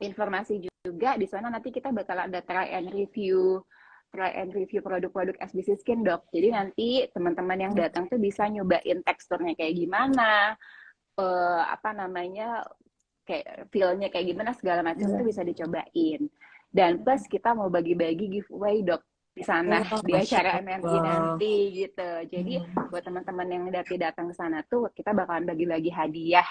Speaker 1: informasi juga di sana nanti kita bakal ada try and review produk-produk SBC Skin dok. Jadi nanti teman-teman yang datang tuh bisa nyobain teksturnya kayak gimana, apa namanya, kayak feel-nya kayak gimana, segala macam tuh
Speaker 2: iya.
Speaker 1: bisa dicobain. Dan plus kita mau bagi-bagi giveaway dok di sana
Speaker 2: Oh,
Speaker 1: di
Speaker 2: Masya
Speaker 1: acara MMI
Speaker 2: Allah.
Speaker 1: nanti gitu. Jadi
Speaker 2: Hmm.
Speaker 1: buat teman-teman yang nanti datang ke sana tuh kita bakalan bagi-bagi hadiah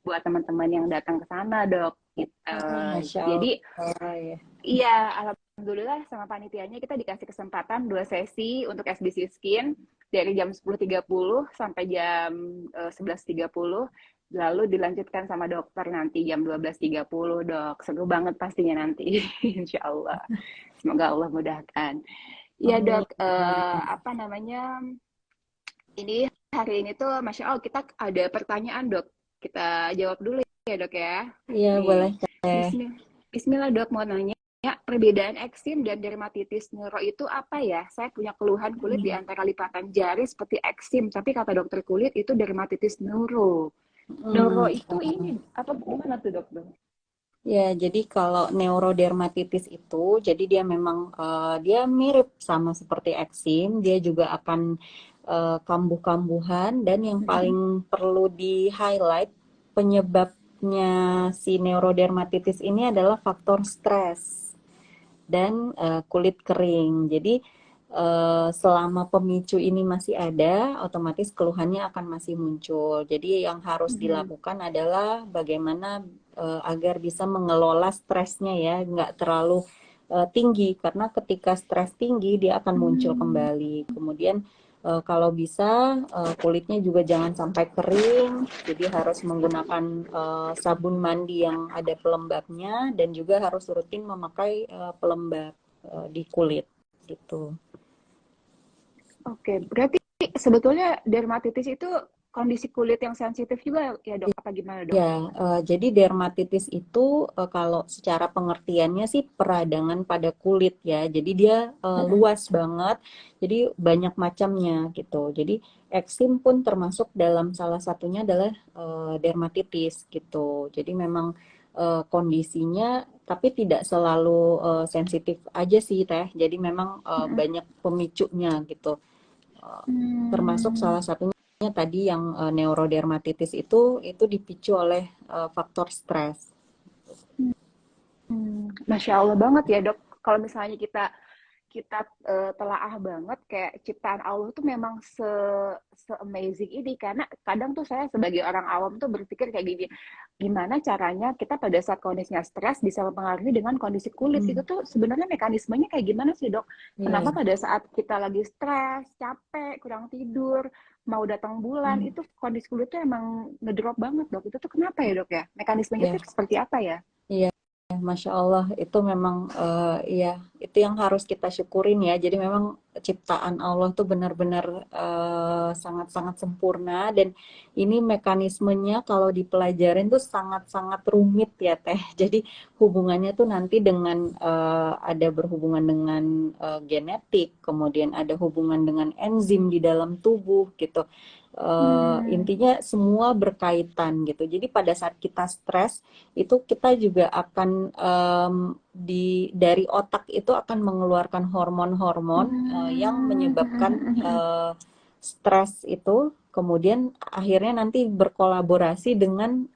Speaker 1: buat teman-teman yang datang ke sana dok gitu.
Speaker 2: Oh, Masya
Speaker 1: Jadi
Speaker 2: Allah ya.
Speaker 1: iya, alhamdulillah sama panitianya kita dikasih kesempatan 2 sesi untuk SBC Skin dari jam 10.30 sampai jam 11.30. Lalu dilanjutkan sama dokter nanti jam 12.30 dok. Seru banget pastinya nanti, insya Allah. Semoga Allah mudahkan. Ya
Speaker 2: Amin.
Speaker 1: dok, apa namanya, ini hari ini tuh Masya Allah kita ada pertanyaan dok. Kita jawab dulu ya dok ya.
Speaker 2: Iya, boleh
Speaker 1: Nih,
Speaker 2: teh.
Speaker 1: Bismillah dok, mau nanya, perbedaan eksim dan dermatitis neuro itu apa ya? Saya punya keluhan kulit di antara lipatan jari seperti eksim, tapi kata dokter kulit itu dermatitis neuro. Neuro
Speaker 2: Hmm.
Speaker 1: itu ini apa gimana tuh dok?
Speaker 2: Ya, jadi kalau neurodermatitis itu, jadi dia memang dia mirip sama seperti eksim, dia juga akan kambuh-kambuhan, dan yang paling perlu di-highlight penyebabnya si neurodermatitis ini adalah faktor stres dan kulit kering. Jadi selama pemicu ini masih ada, otomatis keluhannya akan masih muncul. Jadi yang harus dilakukan adalah bagaimana agar bisa mengelola stresnya ya, nggak terlalu tinggi, karena ketika stres tinggi dia akan muncul kembali. Kemudian kalau bisa kulitnya juga jangan sampai kering, jadi harus menggunakan sabun mandi yang ada pelembabnya, dan juga harus rutin memakai pelembab di kulit gitu.
Speaker 1: Oke, berarti sebetulnya dermatitis itu kondisi kulit yang sensitif juga ya dok? Apa gimana dok?
Speaker 2: Ya, jadi dermatitis itu kalau secara pengertiannya sih peradangan pada kulit ya. Jadi dia luas banget, jadi banyak macamnya gitu. Jadi eksim pun termasuk dalam salah satunya adalah dermatitis gitu. Jadi memang kondisinya, tapi tidak selalu sensitif aja sih Teh. Jadi memang banyak pemicunya gitu. Termasuk
Speaker 1: Hmm.
Speaker 2: salah satunya tadi yang neurodermatitis itu dipicu oleh faktor stres.
Speaker 1: Masya Allah banget ya dok. Kalau misalnya kita kita telaah banget kayak ciptaan Allah tuh memang amazing ini, karena kadang tuh saya sebagai orang awam tuh berpikir kayak gini, gimana caranya kita pada saat kondisinya stres bisa mempengaruhi dengan kondisi kulit itu
Speaker 2: Hmm,
Speaker 1: tuh sebenarnya mekanismenya kayak gimana sih dok? Kenapa
Speaker 2: iya.
Speaker 1: pada saat kita lagi stres, capek, kurang tidur, mau datang bulan
Speaker 2: Hmm,
Speaker 1: itu kondisi kulit tuh emang ngedrop banget dok? Itu tuh kenapa ya dok ya? Mekanismenya
Speaker 2: iya.
Speaker 1: tuh seperti apa ya?
Speaker 2: Iya, Masya Allah, itu memang ya itu yang harus kita syukurin ya. Jadi memang ciptaan Allah tuh benar-benar sangat-sangat sempurna, dan ini mekanismenya kalau dipelajarin tuh sangat-sangat rumit ya Teh. Jadi hubungannya tuh nanti dengan ada berhubungan dengan genetik, kemudian ada hubungan dengan enzim di dalam tubuh gitu.
Speaker 1: Hmm.
Speaker 2: Intinya semua berkaitan gitu. Jadi pada saat kita stres itu kita juga akan dari otak itu akan mengeluarkan hormon-hormon yang menyebabkan stres itu, kemudian akhirnya nanti berkolaborasi dengan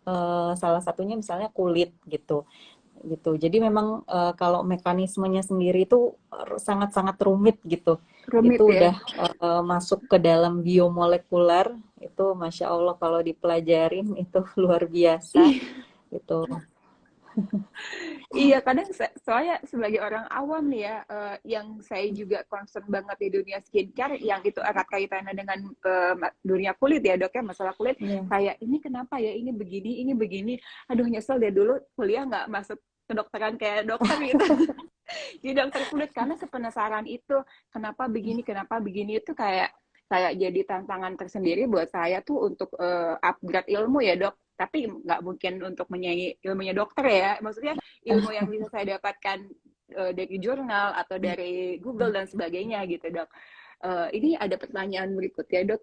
Speaker 2: salah satunya misalnya kulit gitu gitu. Jadi memang kalau mekanismenya sendiri itu sangat-sangat rumit gitu.
Speaker 1: Rumit
Speaker 2: Itu
Speaker 1: ya.
Speaker 2: udah masuk ke dalam biomolekuler, itu Masya Allah kalau dipelajarin itu luar biasa gitu.
Speaker 1: Iya, kadang soalnya sebagai orang awam nih ya, yang saya juga concern banget di dunia skincare, yang itu erat kaitannya dengan dunia kulit ya dok ya, masalah kulit,
Speaker 2: Iya.
Speaker 1: kayak ini kenapa ya, ini begini, aduh nyesel deh dulu kuliah nggak masuk kedokteran kayak dokter gitu, jadi dokter kulit, karena sepenasaran itu, kenapa begini itu kayak kayak jadi tantangan tersendiri buat saya tuh untuk upgrade ilmu ya dok. tapi nggak mungkin untuk menyaingi ilmunya dokter ya. Maksudnya ilmu yang bisa saya dapatkan dari jurnal atau dari Google dan sebagainya gitu dok. Ini ada pertanyaan berikutnya dok.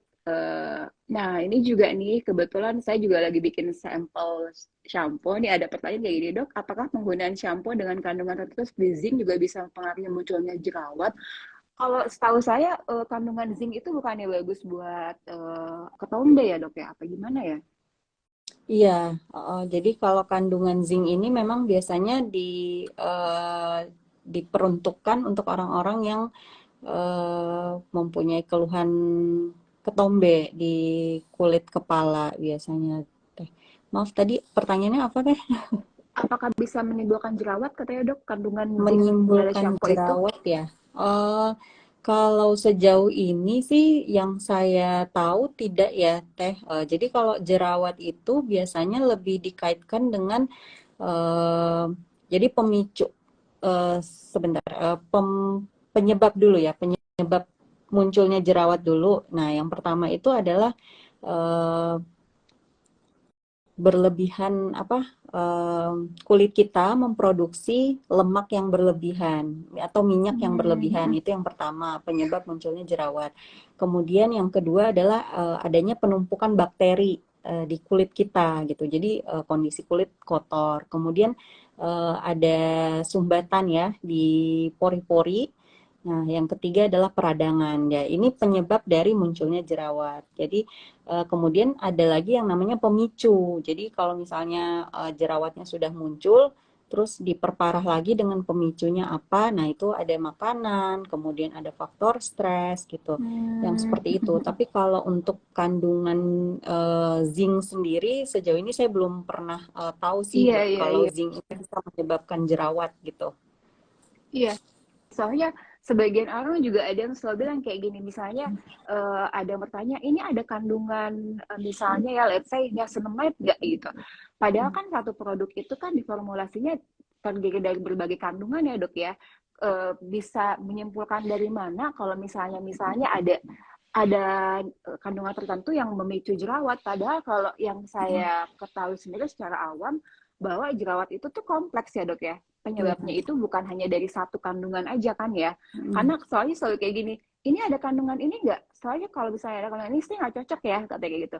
Speaker 1: Nah ini juga nih kebetulan saya juga lagi bikin sampel shampoo. Nih ada pertanyaan kayak gini dok, apakah penggunaan shampoo dengan kandungan tertentu seperti zinc juga bisa mempengaruhi munculnya jerawat? Kalau setahu saya kandungan zinc itu bukannya bagus buat ketombe ya dok ya? Apa gimana ya?
Speaker 2: Iya, jadi kalau kandungan zinc ini memang biasanya diperuntukkan untuk orang-orang yang mempunyai keluhan ketombe di kulit kepala biasanya. Teh. Maaf tadi pertanyaannya apa teh?
Speaker 1: Apakah bisa menimbulkan jerawat katanya dok kandungan zinc pada
Speaker 2: Menimbulkan
Speaker 1: shampoo itu?
Speaker 2: jerawat ya. Eh, Kalau sejauh ini sih yang saya tahu tidak ya Teh. Jadi kalau jerawat itu biasanya lebih dikaitkan dengan eh, jadi pemicu eh, sebentar penyebab dulu ya, penyebab munculnya jerawat dulu. Nah, yang pertama itu adalah eh, berlebihan kulit kita memproduksi lemak yang berlebihan atau minyak yang berlebihan.
Speaker 1: Hmm.
Speaker 2: Itu yang pertama penyebab munculnya jerawat. Kemudian yang kedua adalah adanya penumpukan bakteri di kulit kita gitu. Jadi kondisi kulit kotor. Kemudian ada sumbatan ya di pori-pori. Nah, yang ketiga adalah peradangan. Ya, ini penyebab dari munculnya jerawat. Jadi kemudian ada lagi yang namanya pemicu. Jadi kalau misalnya jerawatnya sudah muncul, terus diperparah lagi dengan pemicunya apa? Nah itu ada makanan, kemudian ada faktor stres gitu, yang
Speaker 1: Hmm.
Speaker 2: seperti itu. Tapi kalau untuk kandungan zinc sendiri, sejauh ini saya belum pernah tahu sih
Speaker 1: Iya, iya,
Speaker 2: kalau
Speaker 1: iya.
Speaker 2: zinc itu bisa menyebabkan jerawat gitu.
Speaker 1: Iya, soalnya sebagian orang juga ada yang selalu bilang kayak gini, misalnya ada yang bertanya, ini ada kandungan misalnya ya, let's say niacinamide nggak gitu. Padahal kan satu produk itu kan diformulasinya terdiri dari berbagai kandungan ya dok ya. Bisa menyimpulkan dari mana kalau misalnya ada kandungan tertentu yang memicu jerawat. Padahal kalau yang saya ketahui sendiri secara awam bahwa jerawat itu tuh kompleks ya dok ya.
Speaker 2: Iya.
Speaker 1: Penyebabnya itu bukan hanya dari satu kandungan aja kan ya.
Speaker 2: Mm.
Speaker 1: Karena soalnya selalu kayak gini, ini ada kandungan ini nggak? Soalnya kalau misalnya ada kandungan ini sih nggak cocok ya, katanya kayak gitu.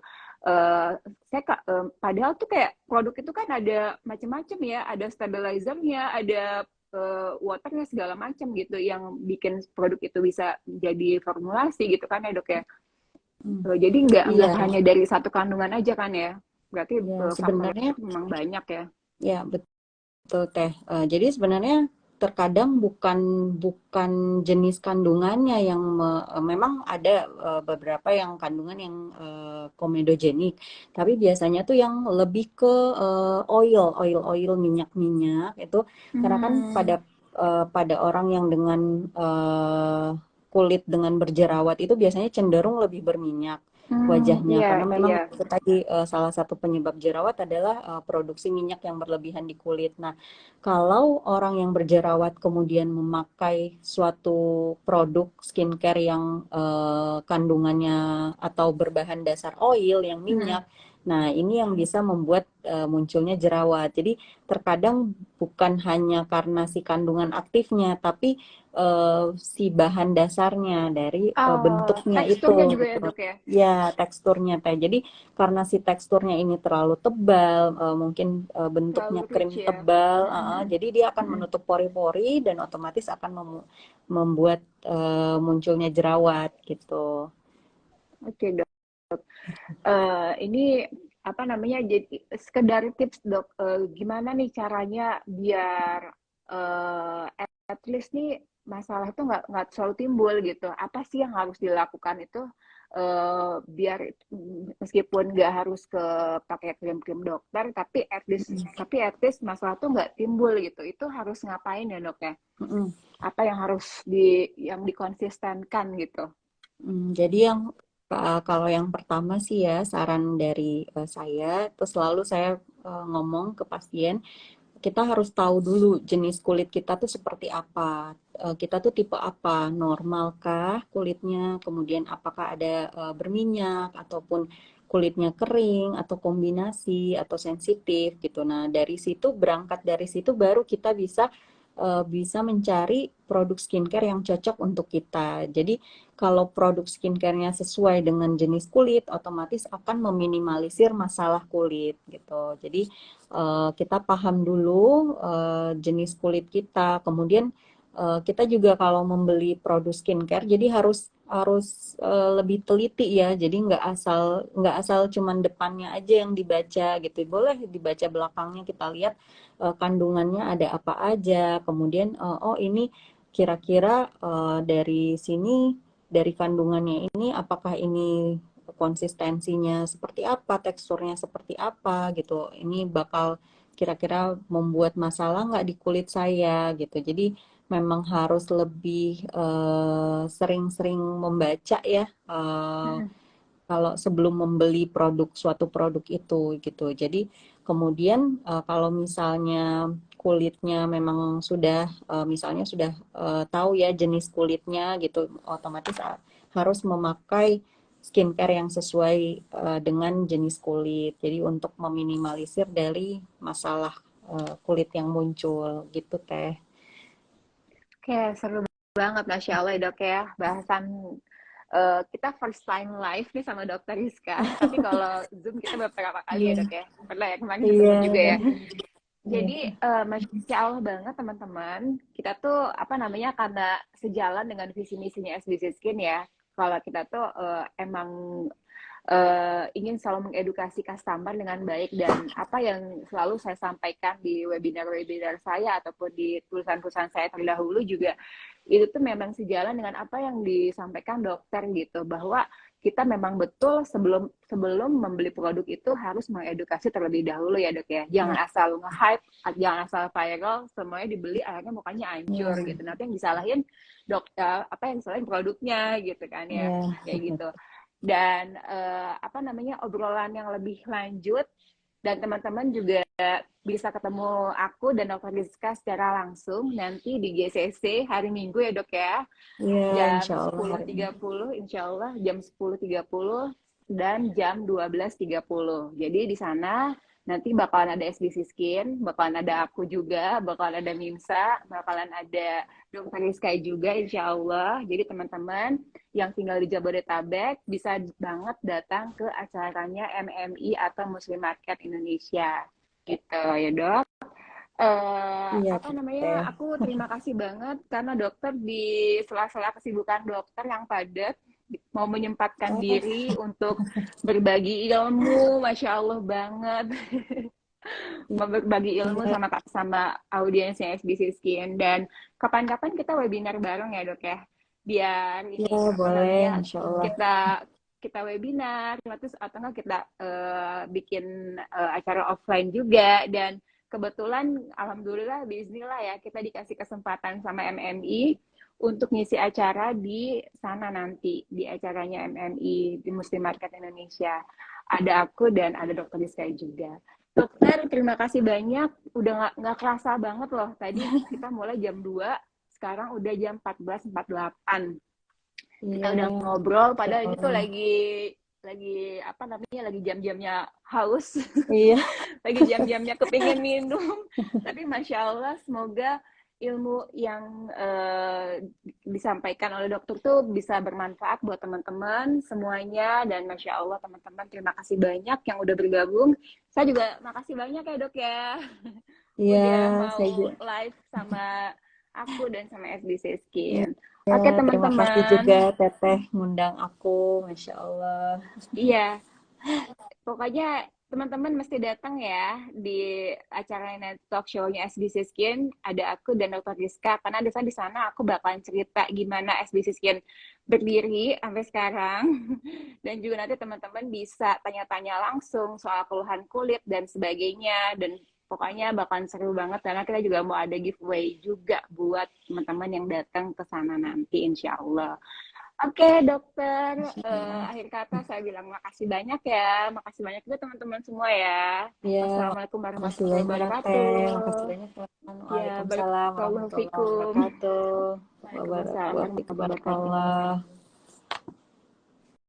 Speaker 1: Padahal tuh kayak produk itu kan ada macam-macam ya, ada stabilizernya, ada waternya segala macam gitu yang bikin produk itu bisa jadi formulasi gitu kan ya dok ya.
Speaker 2: Mm.
Speaker 1: Jadi nggak
Speaker 2: Iya,
Speaker 1: hanya dari satu kandungan aja kan ya. Berarti
Speaker 2: ya
Speaker 1: faktornya
Speaker 2: sebenarnya
Speaker 1: memang banyak ya.
Speaker 2: ya betul Teh. Jadi sebenarnya terkadang bukan bukan jenis kandungannya yang memang ada beberapa yang kandungan yang komedogenik, tapi biasanya tuh yang lebih ke oil minyak-minyak itu karena kan pada
Speaker 1: Hmm.
Speaker 2: pada orang yang dengan kulit dengan berjerawat itu biasanya cenderung lebih berminyak wajahnya
Speaker 1: Iya,
Speaker 2: karena memang
Speaker 1: iya.
Speaker 2: itu tadi salah satu penyebab jerawat adalah produksi minyak yang berlebihan di kulit. Nah, kalau orang yang berjerawat kemudian memakai suatu produk skincare yang kandungannya atau berbahan dasar oil yang
Speaker 1: Hmm.
Speaker 2: minyak, nah ini yang bisa membuat munculnya jerawat. Jadi terkadang bukan hanya karena si kandungan aktifnya, tapi si bahan dasarnya dari bentuknya itu
Speaker 1: Teksturnya juga ya
Speaker 2: gitu.
Speaker 1: dok ya.
Speaker 2: Ya, teksturnya teh. Jadi karena si teksturnya ini terlalu tebal, mungkin
Speaker 1: Terlalu
Speaker 2: bentuknya
Speaker 1: rich
Speaker 2: krim
Speaker 1: ya.
Speaker 2: tebal,
Speaker 1: Mm-mm.
Speaker 2: jadi dia akan
Speaker 1: Mm-mm.
Speaker 2: menutup pori-pori dan otomatis akan membuat munculnya jerawat gitu.
Speaker 1: Oke dok. Ini apa namanya? Jadi sekedar tips dok. Gimana nih caranya biar eh, at least nih masalah itu nggak selalu timbul gitu. Apa sih yang harus dilakukan itu biar meskipun nggak harus ke pakai krim-krim dokter, tapi at least masalah tuh nggak timbul gitu. Itu harus ngapain ya dok ya?
Speaker 2: Mm-mm.
Speaker 1: Apa yang harus yang dikonsistenkan gitu?
Speaker 2: Jadi yang kalau yang pertama sih ya saran dari saya, terus selalu saya ngomong ke pasien kita harus tahu dulu jenis kulit kita tuh seperti apa. Kita tuh tipe apa? Normalkah kulitnya? Kemudian apakah ada berminyak ataupun kulitnya kering atau kombinasi atau sensitif gitu. Nah, dari situ berangkat dari situ baru kita bisa mencari produk skincare yang cocok untuk kita. Jadi kalau produk skincare-nya sesuai dengan jenis kulit, otomatis akan meminimalisir masalah kulit gitu. Jadi kita paham dulu jenis kulit kita, kemudian kita juga kalau membeli produk skincare, jadi harus harus lebih teliti ya. Jadi nggak asal cuman depannya aja yang dibaca gitu. Boleh dibaca belakangnya, kita lihat kandungannya ada apa aja. Kemudian oh ini kira-kira dari sini, dari kandungannya ini apakah ini konsistensinya seperti apa, teksturnya seperti apa gitu. Ini bakal kira-kira membuat masalah nggak di kulit saya gitu. Jadi memang harus lebih sering-sering membaca ya kalau sebelum membeli suatu produk itu gitu. Jadi kemudian kalau misalnya kulitnya memang sudah misalnya sudah tahu ya jenis kulitnya gitu, otomatis harus memakai skincare yang sesuai dengan jenis kulit. Jadi untuk meminimalisir dari masalah kulit yang muncul gitu Teh.
Speaker 1: Oke, seru banget, Masya Allah ya dok ya. Bahasan kita first time live nih sama dokter Rizka. Tapi kalau Zoom kita beberapa kali ya
Speaker 2: Iya,
Speaker 1: dok ya. Pernah ya kemarin
Speaker 2: iya,
Speaker 1: ketemu juga ya.
Speaker 2: iya,
Speaker 1: Jadi Masya Allah banget teman-teman. Kita tuh apa namanya, karena sejalan dengan visi misinya SBC Skin ya. Kalau kita tuh emang ingin selalu mengedukasi customer dengan baik, dan apa yang selalu saya sampaikan di webinar-webinar saya ataupun di tulisan-tulisan saya terdahulu juga itu tuh memang sejalan dengan apa yang disampaikan dokter gitu, bahwa kita memang betul sebelum sebelum membeli produk itu harus mengedukasi terlebih dahulu ya dok ya. Jangan
Speaker 2: iya,
Speaker 1: asal nge-hype, jangan asal viral, semuanya dibeli akhirnya mukanya hancur
Speaker 2: iya,
Speaker 1: gitu. Nanti yang disalahin dokter, apa yang disalahin produknya gitu kan ya,
Speaker 2: iya.
Speaker 1: kayak gitu. Dan apa namanya, obrolan yang lebih lanjut dan teman-teman juga bisa ketemu aku dan Dr. Rizka secara langsung nanti di GCC hari Minggu ya dok ya,
Speaker 2: Iya,
Speaker 1: jam
Speaker 2: insya Allah
Speaker 1: sepuluh
Speaker 2: hari ini.
Speaker 1: tiga puluh insya Allah jam 10.30 dan jam 12.30. Jadi di sana nanti bakalan ada SBC Skin, bakalan ada aku juga, bakalan ada Mimsa, bakalan ada Dr. Rizka juga insya Allah. Jadi teman-teman yang tinggal di Jabodetabek bisa banget datang ke acaranya MMI atau Muslim Market Indonesia gitu ya dok.
Speaker 2: Iya,
Speaker 1: Apa
Speaker 2: Teh.
Speaker 1: namanya, aku terima kasih banget karena dokter di sela-sela kesibukan dokter yang padat mau menyempatkan
Speaker 2: Oh,
Speaker 1: diri untuk berbagi ilmu, masya Allah banget. Mau berbagi ilmu
Speaker 2: iya,
Speaker 1: sama audiensnya SBC Skin, dan kapan-kapan kita webinar bareng ya dok ya, biar
Speaker 2: iya,
Speaker 1: ini apa
Speaker 2: boleh,
Speaker 1: namanya,
Speaker 2: insya Allah.
Speaker 1: kita kita webinar terus atau enggak kita bikin acara offline juga. Dan kebetulan alhamdulillah bismillah ya, kita dikasih kesempatan sama MMI untuk ngisi acara di sana nanti, di acaranya MMI di Muslim Market Indonesia. Ada aku dan ada dokter Rizky juga. Dokter, terima kasih banyak. Udah nggak kerasa banget loh. Tadi kita mulai jam 2, sekarang udah jam 14.48. Kita
Speaker 2: Iya,
Speaker 1: udah ngobrol,
Speaker 2: insya
Speaker 1: padahal ini tuh
Speaker 2: Allah.
Speaker 1: lagi apa namanya, lagi jam-jamnya haus,
Speaker 2: Iya,
Speaker 1: lagi jam-jamnya kepingin minum. Tapi Masya Allah, semoga ilmu yang disampaikan oleh dokter tuh bisa bermanfaat buat teman-teman semuanya. Dan Masya Allah teman-teman, terima kasih banyak yang udah bergabung. Saya juga makasih banyak ya dok ya,
Speaker 2: iya,
Speaker 1: udah
Speaker 2: saya
Speaker 1: mau
Speaker 2: juga.
Speaker 1: live sama aku dan sama SBC Skin.
Speaker 2: Iya,
Speaker 1: Oke
Speaker 2: terima kasih juga
Speaker 1: teman-teman,
Speaker 2: Teteh ngundang aku, Masya Allah.
Speaker 1: iya, pokoknya teman-teman mesti datang ya di acara Net Talk Show-nya SBC Skin. Ada aku dan Dr. Rizka. Karena di sana aku bakalan cerita gimana SBC Skin berdiri sampai sekarang. Dan juga nanti teman-teman bisa tanya-tanya langsung soal keluhan kulit dan sebagainya. Dan pokoknya bakalan seru banget karena kita juga mau ada giveaway juga buat teman-teman yang datang ke sana nanti insya Allah. Oke, dokter.
Speaker 2: Masya Allah.
Speaker 1: Akhir kata saya bilang makasih banyak ya. Makasih banyak juga teman-teman semua ya.
Speaker 2: Iya,
Speaker 1: Wassalamualaikum
Speaker 2: makasih
Speaker 1: warahmatullahi
Speaker 2: banyak Teh, makasih
Speaker 1: wabarakatuh.
Speaker 2: banyak teman.
Speaker 1: Ya,
Speaker 2: Waalaikumsalam
Speaker 1: barakallahu
Speaker 2: warahmatullahi
Speaker 1: fikum.
Speaker 2: wabarakatuh.
Speaker 1: Waalaikumsalam warahmatullahi wabarakatuh.
Speaker 2: Wabarakatuh.